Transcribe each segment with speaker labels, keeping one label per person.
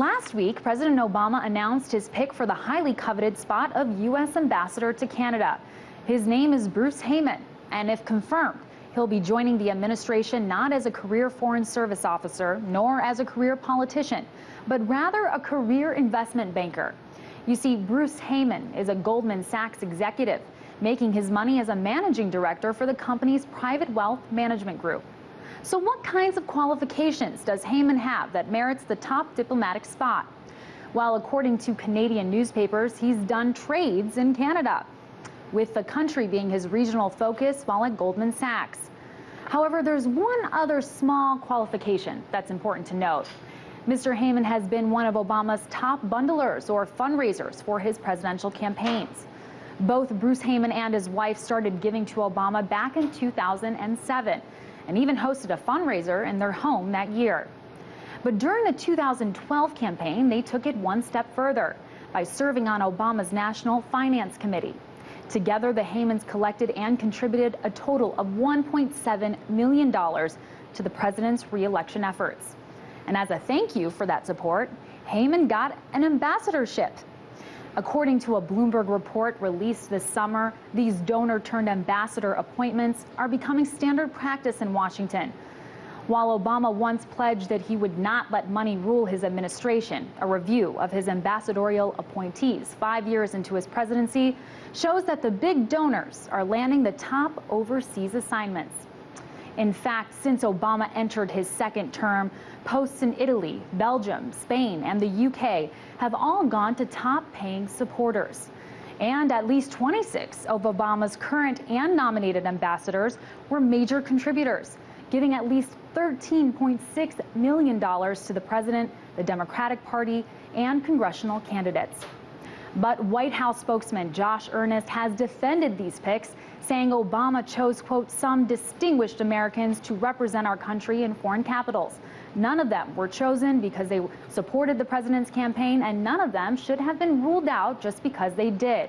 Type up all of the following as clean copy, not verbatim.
Speaker 1: Last week, President Obama announced his pick for the highly coveted spot of U.S. ambassador to Canada. His name is Bruce Heyman, and if confirmed, he'll be joining the administration not as a career Foreign Service officer, nor as a career politician, but rather a career investment banker. You see, Bruce Heyman is a Goldman Sachs executive, making his money as a managing director for the company's private wealth management group. So what kinds of qualifications does Heyman have that merits the top diplomatic spot? Well, according to Canadian newspapers, he's done trades in Canada, with the country being his regional focus while at Goldman Sachs. However, there's one other small qualification that's important to note. Mr. Heyman has been one of Obama's top bundlers or fundraisers for his presidential campaigns. Both Bruce Heyman and his wife started giving to Obama back in 2007 and even hosted a fundraiser in their home that year. But during the 2012 campaign, they took it one step further by serving on Obama's National Finance Committee. Together, the Heymans collected and contributed a total of $1.7 million to the president's re-election efforts. And as a thank you for that support, Heyman got an ambassadorship. According to a Bloomberg report released this summer, these donor-turned-ambassador appointments are becoming standard practice in Washington. While Obama once pledged that he would not let money rule his administration, a review of his ambassadorial appointees 5 years into his presidency shows that the big donors are landing the top overseas assignments. In fact, since Obama entered his second term, posts in Italy, Belgium, Spain, and the UK have all gone to top-paying supporters. And at least 26 of Obama's current and nominated ambassadors were major contributors, giving at least $13.6 million to the president, the Democratic Party, and congressional candidates. But White House spokesman Josh Earnest has defended these picks, saying Obama chose, quote, some distinguished Americans to represent our country in foreign capitals. None of them were chosen because they supported the president's campaign, and none of them should have been ruled out just because they did.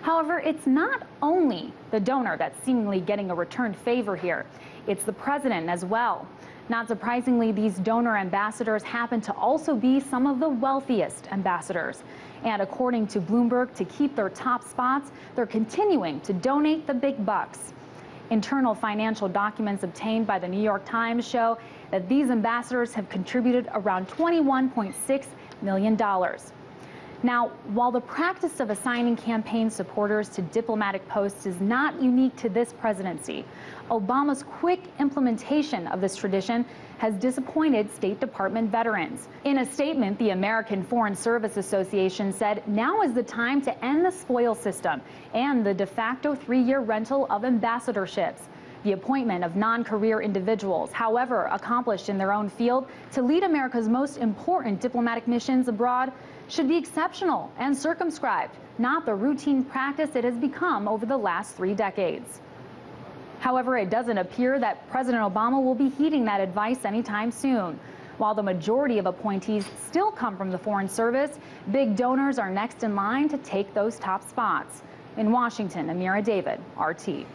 Speaker 1: However, it's not only the donor that's seemingly getting a return favor here. It's the president as well. Not surprisingly, these donor ambassadors happen to also be some of the wealthiest ambassadors. And according to Bloomberg, to keep their top spots, they're continuing to donate the big bucks. Internal financial documents obtained by the New York Times show that these ambassadors have contributed around $21.6 million. Now, while the practice of assigning campaign supporters to diplomatic posts is not unique to this presidency, Obama's quick implementation of this tradition has disappointed State Department veterans. In a statement, the American Foreign Service Association said now is the time to end the spoil system and the de facto 3-year rental of ambassadorships. The appointment of non-career individuals, however accomplished in their own field, to lead America's most important diplomatic missions abroad should be exceptional and circumscribed, not the routine practice it has become over the last 3 decades. However, it doesn't appear that President Obama will be heeding that advice anytime soon. While the majority of appointees still come from the Foreign Service, big donors are next in line to take those top spots. In Washington, Ameera David, RT.